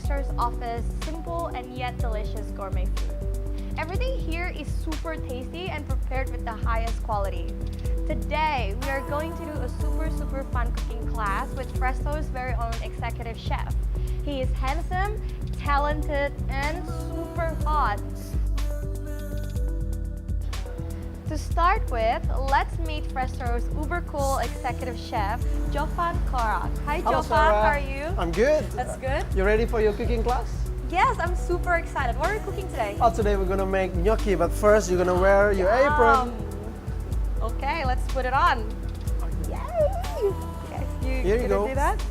Frestro's offers simple and yet delicious gourmet food. Everything here is super tasty and prepared with the highest quality. Today, we are going to do a super fun cooking class with Frestro's very own executive chef. He is handsome, talented, and super hot. To start with, let's meet Frestro's uber cool executive chef, Jovan Koraag. Hi Hello, Jovan, Sarah. how are you? I'm good. That's good. You ready for your cooking class? Yes, I'm super excited. What are we cooking today? Oh, today we're gonna make gnocchi, but first you're gonna wear your apron. Okay, let's put it on. Yay! Yes, Here you gonna go. do that?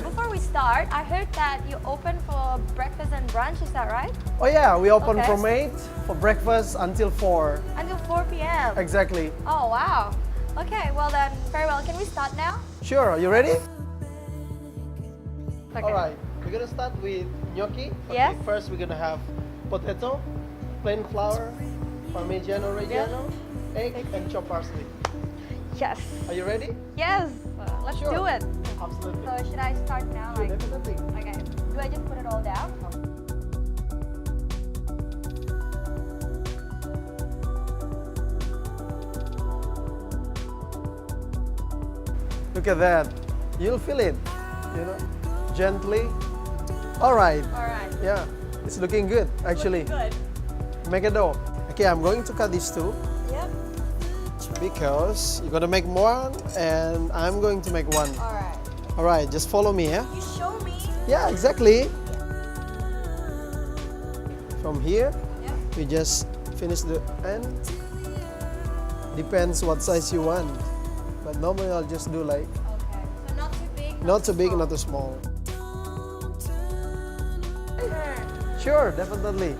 Before we start, I heard that you open for breakfast and brunch, is that right? Oh yeah, we open Okay. from 8 for breakfast until 4. Until 4 p.m. Exactly. Oh, wow. Okay, well then, very well. Can we start now? Sure, are you ready? Okay. Alright, we're gonna start with gnocchi. Yes. First we're gonna have potato, plain flour, Parmigiano Reggiano, egg, and chopped parsley. Yes. Are you ready? Yes. Let's Sure. do it. Absolutely. So should I start now? Sure, definitely. Okay. Do I just put it all down? Look at that. You'll feel it, you know, gently. Alright. All right. Yeah, it's looking good actually. Good. Make a dough. Okay, I'm going to cut these two Yep. because you're gonna make one and I'm going to make one. All right. Alright, just follow me, yeah? You show me. Yeah, exactly. From here, Yep. you just finish the end. Depends what size you want. But normally I'll just do like, Okay. So not too big. not too big, not too small. Turn. Sure, definitely.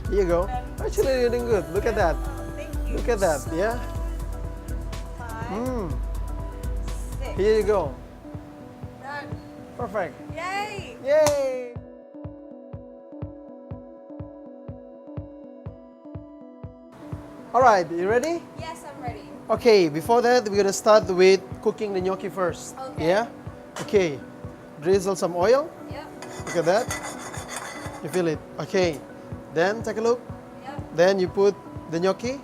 Here you go. Actually, you're doing good. Look at that. Thank you. Look at that, yeah? 5, 6. Here you go. Done. Perfect. Yay! Yay! Alright, you ready? Yes, I'm ready. Okay, before that, we're gonna start with cooking the gnocchi first. Okay. Yeah? Okay. Drizzle some oil. Yep. Look at that. You feel it. Okay. Then take a look. Yep. Then you put the gnocchi.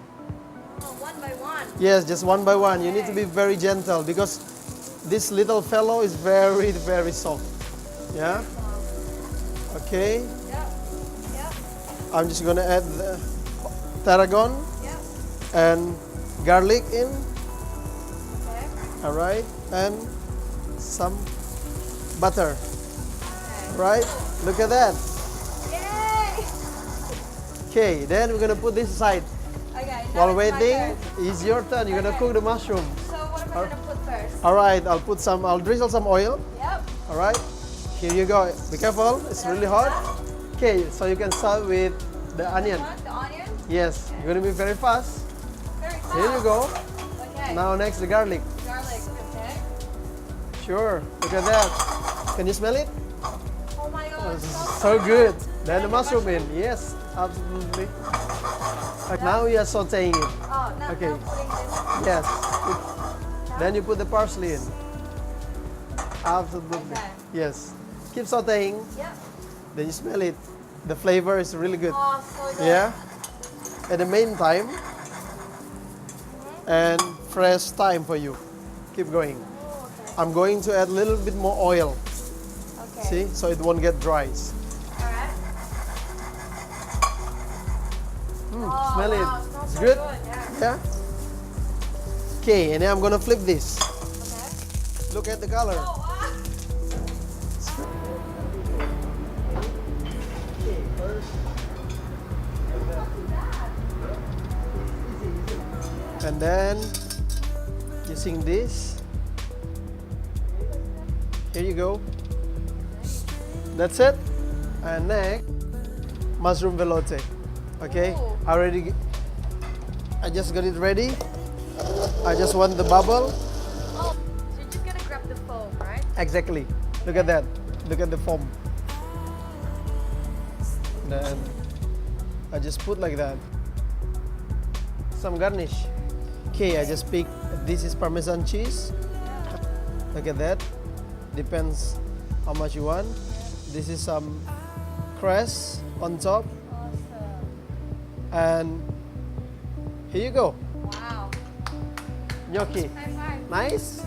Oh, one by one. Yes, just one by one. You need to be very gentle because this little fellow is very soft. Yeah? Okay. Yep. Yep. I'm just gonna add the tarragon Yep. and garlic in. Okay. Alright. And some butter. Okay. Right? Look at that. Yay! Okay, then we're gonna put this aside. Okay. Now While it's my waiting, turn. it's your turn. You're gonna Okay. cook the mushroom. So what am I gonna put first? Alright, I'll drizzle some oil. Yep. Alright, here you go. Be careful, it's really hot. Okay, so you can start with the onion. The onion. Yes, you're gonna be very fast. Very fast. Here you go. Okay. Now next the garlic. Garlic. Okay. Sure, look at that. Can you smell it? Oh my God. This is so good. Then the mushroom in. Yes, absolutely. Now we are sauteing it. Oh, now, Okay. now putting this. Yes. Then you put the parsley in. Absolutely. Okay. Yes. Keep sauteing. Yep. Then you smell it. The flavor is really good. Oh, so good. Yeah. At the meantime, and fresh thyme for you. Keep going. Oh, okay. I'm going to add a little bit more oil. Okay. See, so it won't get dry. Alright. Oh, Smell wow, it. smells It's so good. Yeah. Yeah. Okay, and then I'm gonna flip this. Okay. Look at the color. Oh, wow. And then using this, here you go. That's it. And next, mushroom veloute. Okay, Ooh. I just got it ready. I just want the bubble. Oh, so you're just gonna grab the foam, right? Exactly. Look at that. Look at the foam. Then I just put like that. Some garnish. Okay, I just pick. This is Parmesan cheese. Look at that. Depends how much you want. This is some cress on top, Awesome. and here you go. Wow. Gnocchi. High five. Nice?